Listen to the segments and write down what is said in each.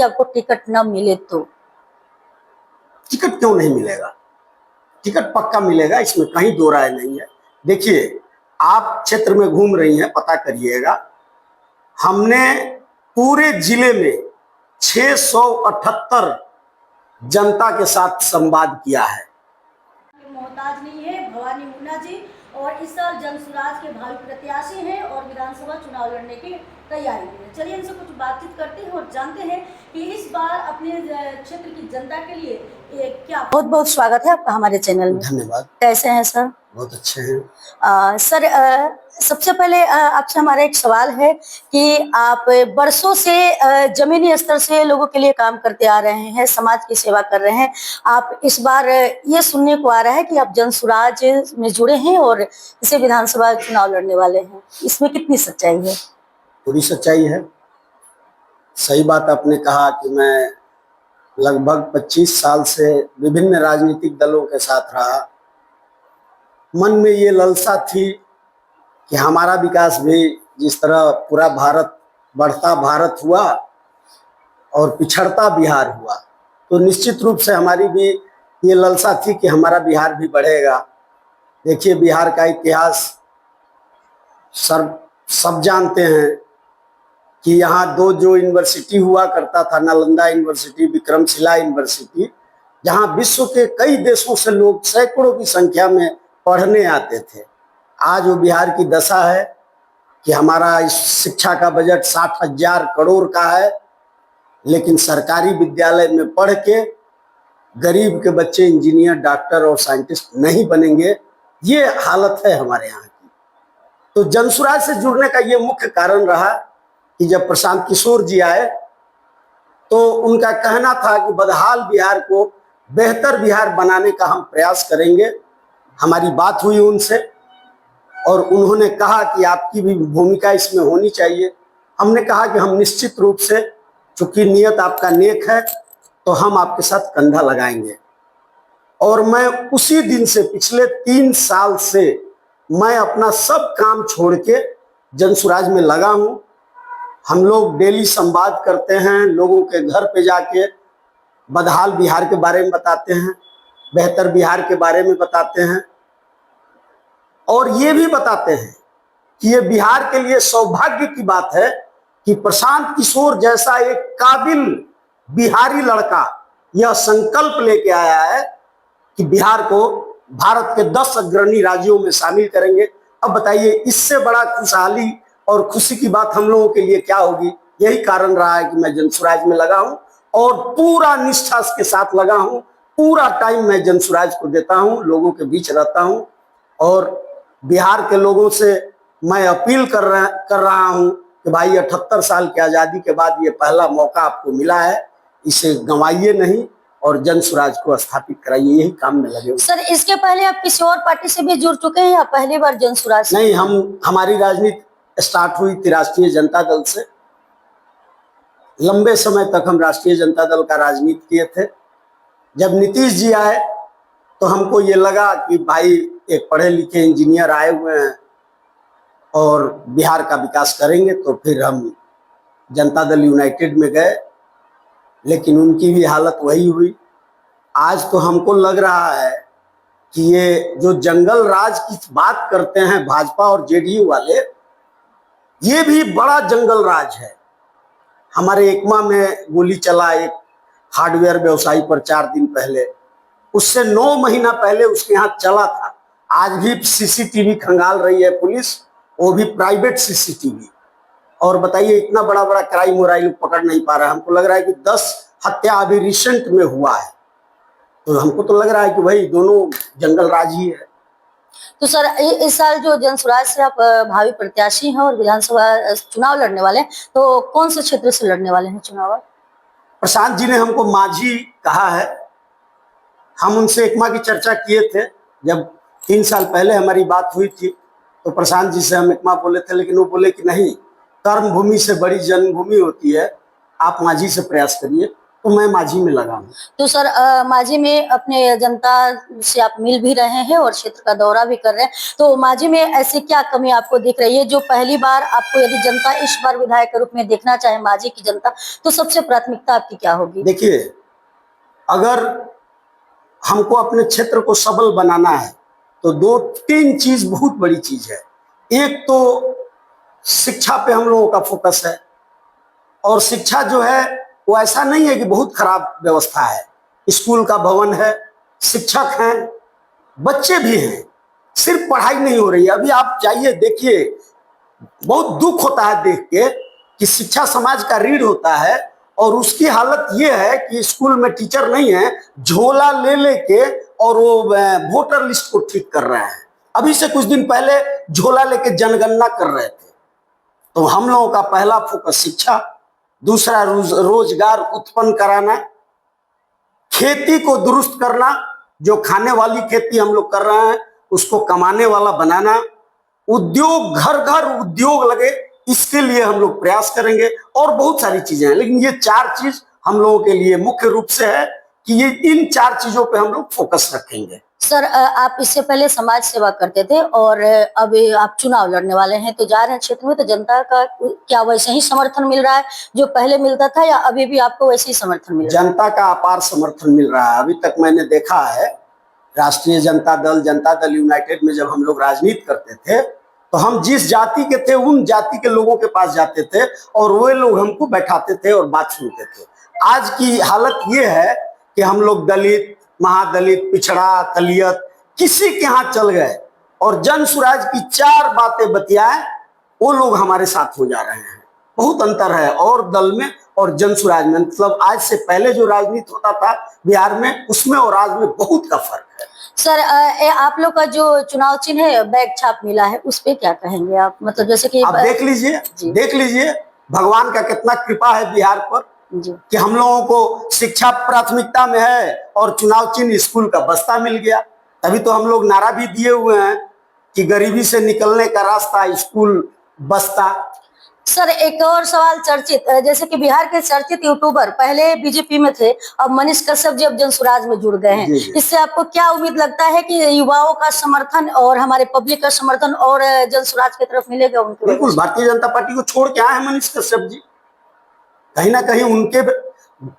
आपको टिकट न मिले तो? टिकट क्यों नहीं मिलेगा? टिकट पक्का मिलेगा, इसमें कहीं दो राय नहीं है। देखिए, आप क्षेत्र में घूम रही हैं, पता करिएगा। हमने पूरे जिले में 678 जनता के साथ संवाद किया है। मोहताज नहीं है भवानी मुन्ना जी, और इस साल जनसुराज के भावी प्रत्याशी हैं और विधानसभा चुनाव लड़ने की तैयारी में है। चलिए इनसे कुछ बातचीत करते हैं और जानते हैं कि इस बार अपने क्षेत्र की जनता के लिए क्या। बहुत बहुत स्वागत है आपका हमारे चैनल में। धन्यवाद। कैसे हैं सर? बहुत अच्छे हैं। सर, सबसे पहले आपसे हमारा एक सवाल है कि आप बरसों से जमीनी स्तर से लोगों के लिए काम करते आ रहे हैं, समाज की सेवा कर रहे हैं। आप इस बार ये सुनने को आ रहा है कि आप जनसुराज में जुड़े हैं और इसे विधानसभा चुनाव लड़ने वाले हैं, इसमें कितनी सच्चाई है? पूरी सच्चाई है। सही बात आपने कहा कि मैं लगभग 25 साल से विभिन्न राजनीतिक दलों के साथ रहा। मन में ये लालसा थी कि हमारा विकास भी जिस तरह पूरा भारत बढ़ता भारत हुआ और पिछड़ता बिहार हुआ, तो निश्चित रूप से हमारी भी ये लालसा थी कि हमारा बिहार भी बढ़ेगा। देखिए, बिहार का इतिहास सब जानते हैं कि यहाँ दो जो यूनिवर्सिटी हुआ करता था, नालंदा यूनिवर्सिटी, विक्रमशिला यूनिवर्सिटी, जहाँ विश्व के कई देशों से लोग सैकड़ों की संख्या में पढ़ने आते थे। आज वो बिहार की दशा है कि हमारा इस शिक्षा का बजट 60,000 करोड़ का है, लेकिन सरकारी विद्यालय में पढ़ के गरीब के बच्चे इंजीनियर, डॉक्टर और साइंटिस्ट नहीं बनेंगे। ये हालत है हमारे यहाँ की। तो जनसुराज से जुड़ने का ये मुख्य कारण रहा कि जब प्रशांत किशोर जी आए तो उनका कहना था कि बदहाल बिहार को बेहतर बिहार बनाने का हम प्रयास करेंगे। हमारी बात हुई उनसे और उन्होंने कहा कि आपकी भी भूमिका इसमें होनी चाहिए। हमने कहा कि हम निश्चित रूप से, चूंकि नियत आपका नेक है, तो हम आपके साथ कंधा लगाएंगे। और मैं उसी दिन से, पिछले 3 साल से मैं अपना सब काम छोड़ के जनसुराज में लगा हूं। हम लोग डेली संवाद करते हैं, लोगों के घर पे जाके बदहाल बिहार के बारे में बताते हैं, बेहतर बिहार के बारे में बताते हैं, और ये भी बताते हैं कि ये बिहार के लिए सौभाग्य की बात है कि प्रशांत किशोर जैसा एक काबिल बिहारी लड़का यह संकल्प लेके आया है कि बिहार को भारत के 10 अग्रणी राज्यों में शामिल करेंगे। अब बताइए, इससे बड़ा खुशहाली और खुशी की बात हम लोगों के लिए क्या होगी? यही कारण रहा है कि मैं जनसुराज में लगा हूं और पूरा निष्ठा के साथ लगा हूं। पूरा टाइम मैं जनसुराज को देता हूं, लोगों के बीच रहता हूं और बिहार के लोगों से मैं अपील कर रहा हूं कि भाई, 78 साल की आज़ादी के बाद ये पहला मौका आपको मिला है, इसे गंवाइए नहीं और जनसुराज को स्थापित कराइए। यही काम में लगे। सर, इसके पहले आप किसी और पार्टी से भी जुड़ चुके हैं या पहली बार जनसुराज? नहीं, हमारी राजनीति स्टार्ट हुई थी राष्ट्रीय जनता दल से। लंबे समय तक हम राष्ट्रीय जनता दल का राजनीति किए थे। जब नीतीश जी आए तो हमको ये लगा कि भाई, एक पढ़े लिखे इंजीनियर आए हुए हैं और बिहार का विकास करेंगे, तो फिर हम जनता दल यूनाइटेड में गए, लेकिन उनकी भी हालत वही हुई। आज तो हमको लग रहा है कि ये जो जंगल राज की बात करते हैं भाजपा और जेडीयू वाले, ये भी बड़ा जंगल राज है। हमारे एकमा में गोली चला एक हार्डवेयर व्यवसायी पर 4 दिन पहले, उससे 9 महीना पहले उसके यहाँ चला था। आज भी सीसीटीवी खंगाल रही है पुलिस, वो भी प्राइवेट सीसीटीवी। और बताइए, इतना बड़ा बड़ा क्राइम हो रहा है, लोग पकड़ नहीं पा रहा है। हमको लग रहा है कि 10 हत्या अभी रिसेंट में हुआ है, तो हमको तो लग रहा है कि भाई दोनों जंगल राज ही है। तो सर, इस साल जो जनसुराज से आप भावी प्रत्याशी हैं और विधानसभा चुनाव लड़ने वाले हैं, तो कौन से क्षेत्र से लड़ने वाले हैं चुनाव? प्रशांत जी ने हमको माझी कहा है। हम उनसे एकमा की चर्चा किए थे, जब 3 साल पहले हमारी बात हुई थी तो प्रशांत जी से हम एकमा बोले थे, लेकिन वो बोले कि नहीं, कर्म भूमि से बड़ी जन्मभूमि होती है, आप माझी से प्रयास करिए। तो मैं मांझी में लगा हूँ। तो सर मांझी में अपने जनता से आप मिल भी रहे हैं और क्षेत्र का दौरा भी कर रहे हैं, तो मांझी में ऐसी क्या कमी आपको दिख रही है जो पहली बार आपको, यदि जनता इस बार विधायक के रूप में देखना चाहे मांझी की जनता, तो सबसे प्राथमिकता आपकी क्या होगी? देखिए, अगर हमको अपने क्षेत्र को सबल बनाना है तो 2-3 चीज बहुत बड़ी चीज है। एक तो शिक्षा पे हम लोगों का फोकस है, और शिक्षा जो है वो ऐसा नहीं है कि बहुत खराब व्यवस्था है। स्कूल का भवन है, शिक्षक हैं, बच्चे भी हैं, सिर्फ पढ़ाई नहीं हो रही है। अभी आप जाइए देखिए, बहुत दुख होता है देख के कि शिक्षा समाज का रीढ़ होता है और उसकी हालत ये है कि स्कूल में टीचर नहीं है, झोला ले लेके और वो वोटर लिस्ट को ठीक कर रहे हैं। अभी से कुछ दिन पहले झोला लेके जनगणना कर रहे थे। तो हम लोगों का पहला फोकस शिक्षा, दूसरा रोजगार उत्पन्न कराना, खेती को दुरुस्त करना, जो खाने वाली खेती हम लोग कर रहे हैं उसको कमाने वाला बनाना, उद्योग, घर घर उद्योग लगे, इसके लिए हम लोग प्रयास करेंगे। और बहुत सारी चीजें हैं, लेकिन ये 4 चीज हम लोगों के लिए मुख्य रूप से है कि ये इन 4 चीजों पे हम लोग फोकस रखेंगे। सर आप इससे पहले समाज सेवा करते थे और अब आप चुनाव लड़ने वाले हैं, तो जा रहे हैं क्षेत्र में, तो जनता का क्या वैसे ही समर्थन मिल रहा है जो पहले मिलता था, या अभी भी आपको वैसे ही समर्थन मिल रहा है? जनता का अपार समर्थन मिल रहा है। अभी तक मैंने देखा है, राष्ट्रीय जनता दल यूनाइटेड में जब हम लोग राजनीति करते थे तो हम जिस जाति के थे उन जाति के लोगों के पास जाते थे और वे लोग हमको बैठाते थे और बात सुनते थे। आज की हालत ये है कि हम लोग दलित, महादलित, पिछड़ा, दलित, किसी के यहाँ चल गए और जन सुराज की 4 बातें बतियाए, वो लोग हमारे साथ हो जा रहे हैं। बहुत अंतर है और दल में और जन सुराज में, मतलब आज से पहले जो राजनीति होता था बिहार में, उसमें और आज में बहुत का फर्क है। सर आप लोग का जो चुनाव चिन्ह है बैग छाप मिला है, उस पे क्या कहेंगे आप? मतलब जैसे कि आप देख लीजिए भगवान का कितना कृपा है बिहार पर जी, कि हम लोगों को शिक्षा प्राथमिकता में है और चुनाव चिन्ह स्कूल का बस्ता मिल गया। तभी तो हम लोग नारा भी दिए हुए हैं कि गरीबी से निकलने का रास्ता स्कूल बस्ता। सर एक और सवाल चर्चित, जैसे कि बिहार के चर्चित यूट्यूबर पहले बीजेपी में थे, अब मनीष कश्यप जी अब जनसुराज में जुड़ गए हैं, इससे आपको क्या उम्मीद लगता है कि युवाओं का समर्थन और हमारे पब्लिक का समर्थन और जनसुराज की तरफ मिलेगा उनके? बिल्कुल, भारतीय जनता पार्टी को छोड़ के आए हैं मनीष कश्यप जी। कहीं ना कहीं उनके,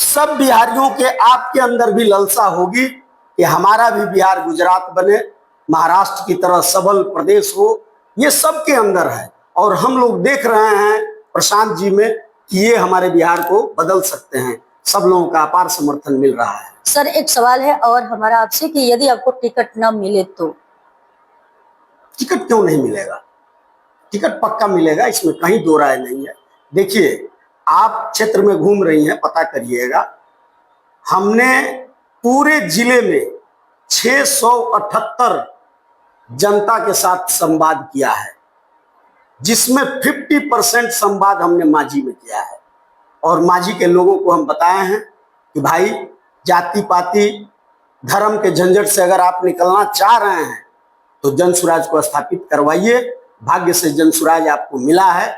सब बिहारियों के आपके अंदर भी ललसा होगी कि हमारा भी बिहार गुजरात बने, महाराष्ट्र की तरह सबल प्रदेश हो, ये सबके अंदर है। और हम लोग देख रहे हैं प्रशांत जी में कि ये हमारे बिहार को बदल सकते हैं। सब लोगों का अपार समर्थन मिल रहा है। सर एक सवाल है और हमारा आपसे कि यदि आपको टिकट न मिले तो? टिकट क्यों नहीं मिलेगा? टिकट पक्का मिलेगा, इसमें कहीं दो राय नहीं है। देखिए, आप क्षेत्र में घूम रही हैं, पता करिएगा, हमने पूरे जिले में 678 जनता के साथ संवाद किया है, जिसमें 50% संवाद हमने मांझी में किया है। और मांझी के लोगों को हम बताए हैं कि भाई, जाति पाति धर्म के झंझट से अगर आप निकलना चाह रहे हैं तो जनसुराज को स्थापित करवाइए। भाग्य से जनसुराज आपको मिला है,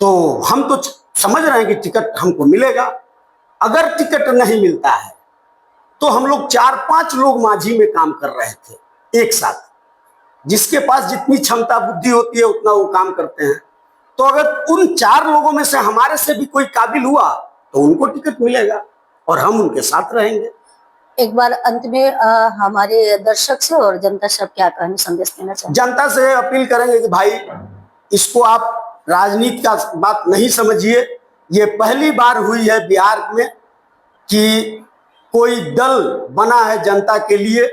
तो हम तो समझ रहे हैं कि टिकट हमको मिलेगा। अगर टिकट नहीं मिलता है तो हम लोग 4-5 लोग मांझी में काम कर रहे थे एक साथ, जिसके पास जितनी क्षमता बुद्धि होती है उतना वो काम करते हैं। तो अगर उन 4 लोगों में से हमारे से भी कोई काबिल हुआ तो उनको टिकट मिलेगा और हम उनके साथ रहेंगे। एक बार अंत में हमारे दर्शक से और जनता से आप क्या कहने, संदेश देना चाहेंगे? जनता से अपील करेंगे कि भाई, इसको आप राजनीति का बात नहीं समझिए। ये पहली बार हुई है बिहार में कि कोई दल बना है जनता के लिए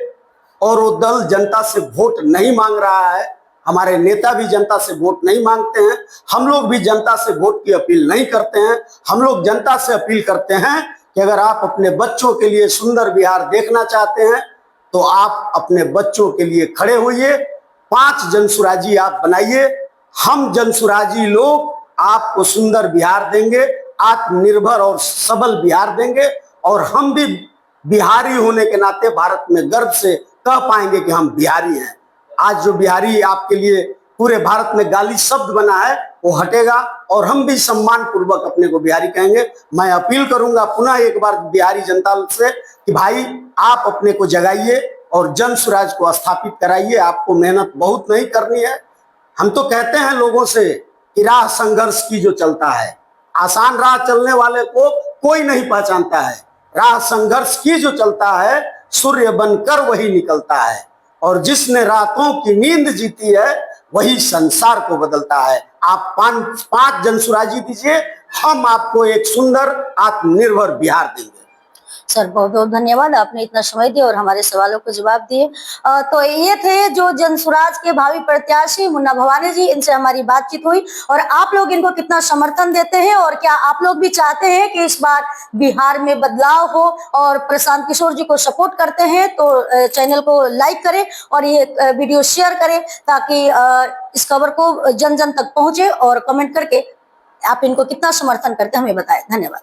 और वो दल जनता से वोट नहीं मांग रहा है। हमारे नेता भी जनता से वोट नहीं मांगते हैं, हम लोग भी जनता से वोट की अपील नहीं करते हैं। हम लोग जनता से अपील करते हैं कि अगर आप अपने बच्चों के लिए सुंदर बिहार देखना चाहते हैं तो आप अपने बच्चों के लिए खड़े होइए, 5 जनसुराजी आप बनाइए। हम जनसुराजी लोग आपको सुंदर बिहार देंगे, आत्मनिर्भर और सबल बिहार देंगे, और हम भी बिहारी होने के नाते भारत में गर्व से कह पाएंगे कि हम बिहारी हैं। आज जो बिहारी आपके लिए पूरे भारत में गाली शब्द बना है, वो हटेगा और हम भी सम्मान पूर्वक अपने को बिहारी कहेंगे। मैं अपील करूंगा पुनः एक बार बिहारी जनता से कि भाई आप अपने को जगाइए और जन स्वराज को स्थापित कराइए। आपको मेहनत बहुत नहीं करनी है। हम तो कहते हैं लोगों से कि राह संघर्ष की जो चलता है, आसान राह चलने वाले को कोई नहीं पहचानता है। राह संघर्ष की जो चलता है, सूर्य बनकर वही निकलता है, और जिसने रातों की नींद जीती है वही संसार को बदलता है। आप पांच जनसुराजी दीजिए, हम आपको एक सुंदर आत्मनिर्भर बिहार देंगे। सर बहुत बहुत धन्यवाद, आपने इतना समय दिया और हमारे सवालों को जवाब दिए। तो ये थे जो जनसुराज के भावी प्रत्याशी मुन्ना भवानी जी, इनसे हमारी बातचीत हुई। और आप लोग इनको कितना समर्थन देते हैं और क्या आप लोग भी चाहते हैं कि इस बार बिहार में बदलाव हो और प्रशांत किशोर जी को सपोर्ट करते हैं तो चैनल को लाइक करें और ये वीडियो शेयर करें ताकि इस खबर को जन जन तक पहुंचे, और कमेंट करके आप इनको कितना समर्थन करते हैं हमें बताएं। धन्यवाद।